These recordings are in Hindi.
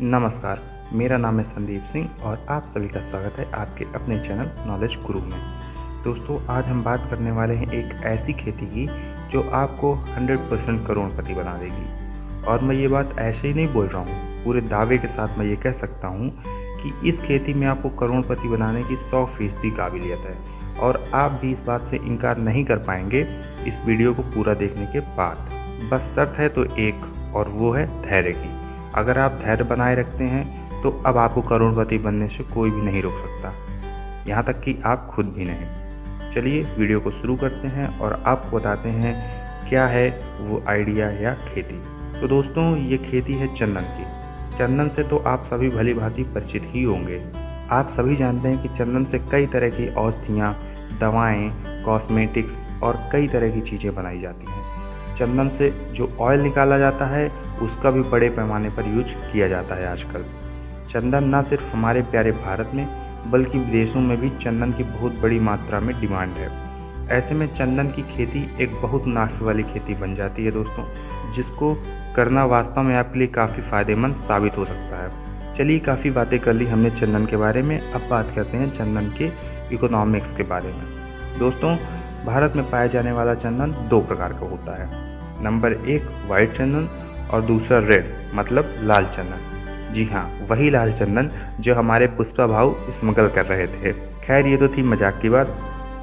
नमस्कार, मेरा नाम है संदीप सिंह और आप सभी का स्वागत है आपके अपने चैनल नॉलेज गुरु में। दोस्तों, आज हम बात करने वाले हैं एक ऐसी खेती की जो आपको 100% करोड़पति बना देगी। और मैं ये बात ऐसे ही नहीं बोल रहा हूँ, पूरे दावे के साथ मैं ये कह सकता हूँ कि इस खेती में आपको करोड़पति बनाने की 100% काबिलियत है और आप भी इस बात से इनकार नहीं कर पाएंगे इस वीडियो को पूरा देखने के बाद। बस शर्त है तो एक, और वो है धैर्य की। अगर आप धैर्य बनाए रखते हैं तो अब आपको करोड़पति बनने से कोई भी नहीं रोक सकता, यहाँ तक कि आप खुद भी नहीं। चलिए वीडियो को शुरू करते हैं और आपको बताते हैं क्या है वो आइडिया या खेती। तो दोस्तों, ये खेती है चंदन की। चंदन से तो आप सभी भली भांति परिचित ही होंगे। आप सभी जानते हैं कि चंदन से कई तरह की औषधियाँ, दवाएँ, कॉस्मेटिक्स और कई तरह की चीज़ें बनाई जाती हैं। चंदन से जो ऑयल निकाला जाता है उसका भी बड़े पैमाने पर यूज किया जाता है आजकल। चंदन न सिर्फ हमारे प्यारे भारत में बल्कि विदेशों में भी चंदन की बहुत बड़ी मात्रा में डिमांड है। ऐसे में चंदन की खेती एक बहुत मुनाफे वाली खेती बन जाती है दोस्तों, जिसको करना वास्तव में आपके लिए काफ़ी फ़ायदेमंद साबित हो सकता है। चलिए, काफ़ी बातें कर ली हमने चंदन के बारे में, अब बात करते हैं चंदन के इकोनॉमिक्स के बारे में। दोस्तों, भारत में पाया जाने वाला चंदन दो प्रकार का होता है। नंबर 1 वाइट चंदन और दूसरा रेड मतलब लाल चंदन। जी हाँ, वही लाल चंदन जो हमारे पुष्पा भाऊ स्मगल कर रहे थे। खैर, ये तो थी मजाक की बात,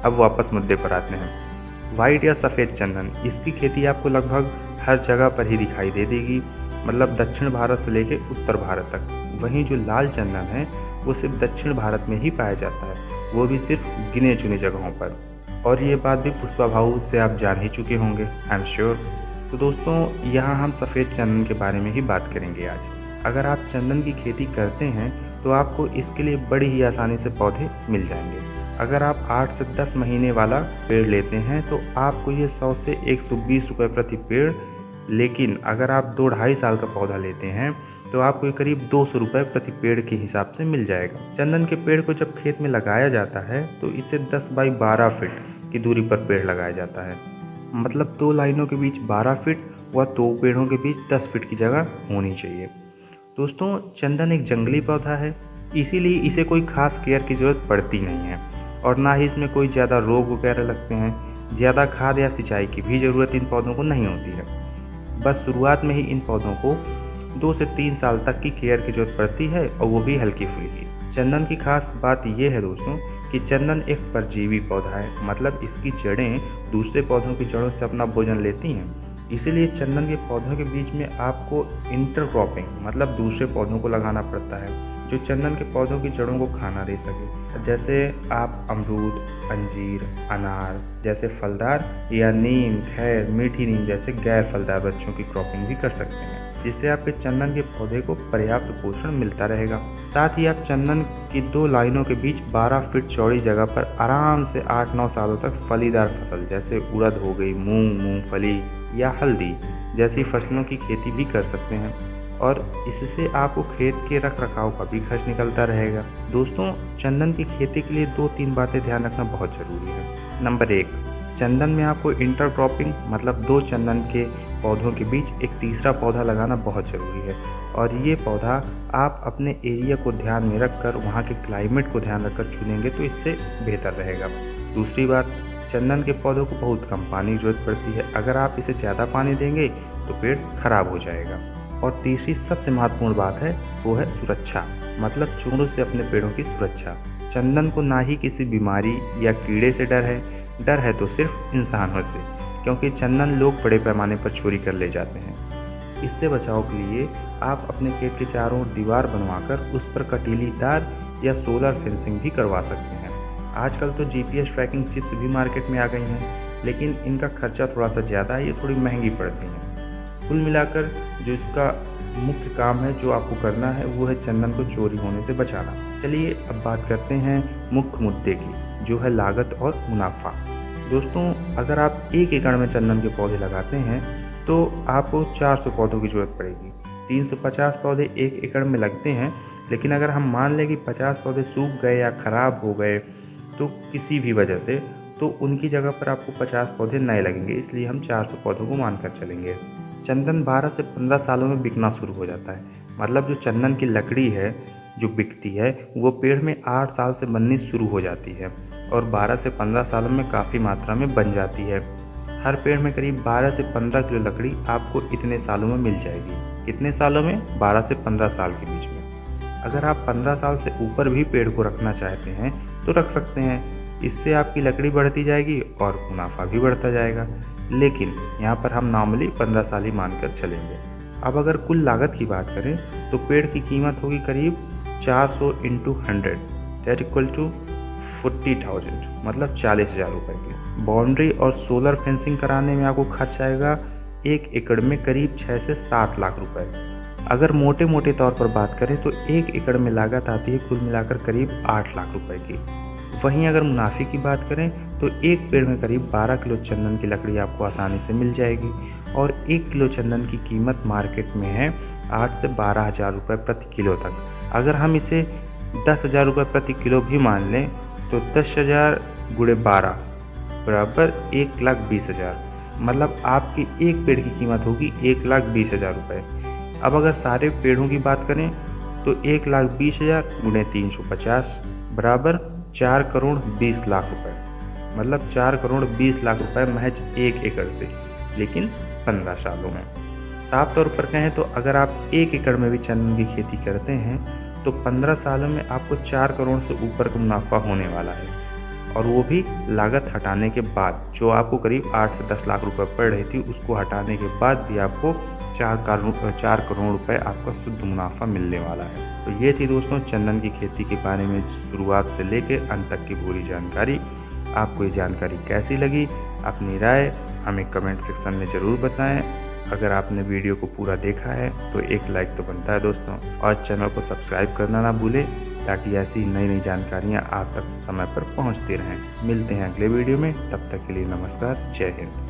अब वापस मुद्दे पर आते हैं। वाइट या सफ़ेद चंदन, इसकी खेती आपको लगभग हर जगह पर ही दिखाई दे देगी, मतलब दक्षिण भारत से लेकर उत्तर भारत तक। वहीं जो लाल चंदन है वो सिर्फ दक्षिण भारत में ही पाया जाता है, वो भी सिर्फ गिने चुने जगहों पर। और ये बात भी पुष्पा भाऊ से आप जान ही चुके होंगे, आई एम श्योर। तो दोस्तों, यहाँ हम सफ़ेद चंदन के बारे में ही बात करेंगे आज। अगर आप चंदन की खेती करते हैं तो आपको इसके लिए बड़ी ही आसानी से पौधे मिल जाएंगे। अगर आप 8 से 10 महीने वाला पेड़ लेते हैं तो आपको ये 100 से 120 रुपये प्रति पेड़, लेकिन अगर आप 2-2.5 साल का पौधा लेते हैं तो आपको ये करीब 200 रुपये प्रति पेड़ के हिसाब से मिल जाएगा। चंदन के पेड़ को जब खेत में लगाया जाता है तो इसे 10 बाई 12 फीट की दूरी पर पेड़ लगाया जाता है, मतलब 2 लाइनों के बीच 12 फीट व 2 पेड़ों के बीच 10 फीट की जगह होनी चाहिए। दोस्तों, चंदन एक जंगली पौधा है, इसीलिए इसे कोई खास केयर की ज़रूरत पड़ती नहीं है और ना ही इसमें कोई ज़्यादा रोग वगैरह लगते हैं। ज़्यादा खाद या सिंचाई की भी ज़रूरत इन पौधों को नहीं होती है। बस शुरुआत में ही इन पौधों को 2 से 3 साल तक की केयर की ज़रूरत पड़ती है और वो भी हल्की फुल्की। चंदन की खास बात यह है दोस्तों कि चंदन एक परजीवी पौधा है, मतलब इसकी जड़ें दूसरे पौधों की जड़ों से अपना भोजन लेती हैं। इसीलिए चंदन के पौधों के बीच में आपको इंटरक्रॉपिंग मतलब दूसरे पौधों को लगाना पड़ता है जो चंदन के पौधों की जड़ों को खाना दे सके। जैसे आप अमरूद, अंजीर, अनार जैसे फलदार या नीम, खैर, मीठी नीम जैसे गैर फलदार वृक्षों की क्रॉपिंग भी कर सकते हैं, जिससे आपके चंदन के पौधे को पर्याप्त पोषण मिलता रहेगा। साथ ही आप चंदन की 2 लाइनों के बीच 12 फीट चौड़ी जगह पर आराम से 8-9 सालों तक फलीदार फसल जैसे उड़द हो गई, मूंग, मूंगफली या हल्दी जैसी फसलों की खेती भी कर सकते हैं और इससे आपको खेत के रख रखाव का भी खर्च निकलता रहेगा। दोस्तों, चंदन की खेती के लिए 2-3 बातें ध्यान रखना बहुत ज़रूरी है। नंबर 1, चंदन में आपको इंटरक्रॉपिंग मतलब 2 चंदन के पौधों के बीच एक तीसरा पौधा लगाना बहुत ज़रूरी है और ये पौधा आप अपने एरिया को ध्यान में रखकर, वहाँ के क्लाइमेट को ध्यान रखकर चुनेंगे तो इससे बेहतर रहेगा। दूसरी बात, चंदन के पौधों को बहुत कम पानी की ज़रूरत पड़ती है, अगर आप इसे ज़्यादा पानी देंगे तो पेड़ खराब हो जाएगा। और तीसरी सबसे महत्वपूर्ण बात है वो है सुरक्षा, मतलब चोरों से अपने पेड़ों की सुरक्षा। चंदन को ना ही किसी बीमारी या कीड़े से डर है तो सिर्फ इंसानों से, क्योंकि चंदन लोग बड़े पैमाने पर चोरी कर ले जाते हैं। इससे बचाव के लिए आप अपने खेत के चारों ओर दीवार बनवाकर उस पर कटीली तार या सोलर फेंसिंग भी करवा सकते हैं। आजकल तो GPS ट्रैकिंग चिप्स भी मार्केट में आ गई हैं, लेकिन इनका खर्चा थोड़ा सा ज़्यादा है, ये थोड़ी महंगी पड़ती हैं। कुल मिलाकर जो इसका मुख्य काम है जो आपको करना है वो है चंदन को चोरी होने से बचाना। चलिए अब बात करते हैं मुख्य मुद्दे की, जो है लागत और मुनाफा। दोस्तों, अगर आप 1 एकड़ में चंदन के पौधे लगाते हैं तो आपको 400 पौधों की ज़रूरत पड़ेगी। 350 पौधे 1 एकड़ में लगते हैं, लेकिन अगर हम मान लें कि 50 पौधे सूख गए या ख़राब हो गए तो किसी भी वजह से, तो उनकी जगह पर आपको 50 पौधे नए लगेंगे, इसलिए हम 400 पौधों को मानकर चलेंगे। चंदन 12 से 15 सालों में बिकना शुरू हो जाता है, मतलब जो चंदन की लकड़ी है जो बिकती है वो पेड़ में 8 साल से बननी शुरू हो जाती है और 12 से 15 सालों में काफ़ी मात्रा में बन जाती है। हर पेड़ में करीब 12 से 15 किलो लकड़ी आपको इतने सालों में मिल जाएगी। कितने सालों में? 12 से 15 साल के बीच में। अगर आप 15 साल से ऊपर भी पेड़ को रखना चाहते हैं तो रख सकते हैं। इससे आपकी लकड़ी बढ़ती जाएगी और मुनाफा भी बढ़ता जाएगा, लेकिन यहाँ पर हम नॉर्मली 15 साल ही मानकर चलेंगे। अब अगर कुल लागत की बात करें तो पेड़ की कीमत होगी करीब 400 इंटू 100 दैट इक्वल टू 40,000, मतलब 40,000 रुपये की। बाउंड्री और सोलर फेंसिंग कराने में आपको खर्च आएगा 1 एकड़ में करीब 6 से 7 लाख रुपए। अगर मोटे मोटे तौर पर बात करें तो 1 एकड़ में लागत आती है कुल मिलाकर करीब 8 लाख रुपए की। वहीं अगर मुनाफे की बात करें तो एक पेड़ में करीब 12 किलो चंदन की लकड़ी आपको आसानी से मिल जाएगी और 1 किलो चंदन की कीमत मार्केट में है 8 से 12,000 रुपये प्रति किलो तक। अगर हम इसे 10,000 रुपये प्रति किलो भी मान लें तो 10,000 गुणे 12 बराबर 1,20,000, मतलब आपकी एक पेड़ की कीमत होगी 1,20,000 रुपये। अब अगर सारे पेड़ों की बात करें तो 1,20,000 गुणे 350 बराबर 4 करोड़ 20 लाख रुपए, मतलब 4 करोड़ 20 लाख रुपए महज 1 एकड़ से, लेकिन 15 सालों में। साफ तौर पर कहें तो अगर आप 1 एकड़ में भी चंदन की खेती करते हैं तो 15 सालों में आपको 4 करोड़ से ऊपर का मुनाफा होने वाला है, और वो भी लागत हटाने के बाद। जो आपको करीब 8 से 10 लाख रुपए पड़ रही थी उसको हटाने के बाद भी आपको 4 करोड़ रुपए आपका शुद्ध मुनाफा मिलने वाला है। तो ये थी दोस्तों चंदन की खेती के बारे में शुरुआत से लेकर अंत तक की पूरी जानकारी। आपको ये जानकारी कैसी लगी? अपनी राय हमें कमेंट सेक्शन में ज़रूर बताएं। अगर आपने वीडियो को पूरा देखा है तो एक लाइक तो बनता है दोस्तों, और चैनल को सब्सक्राइब करना ना भूलें ताकि ऐसी नई नई जानकारियाँ आप तक समय पर पहुँचती रहें। मिलते हैं अगले वीडियो में, तब तक के लिए नमस्कार, जय हिंद।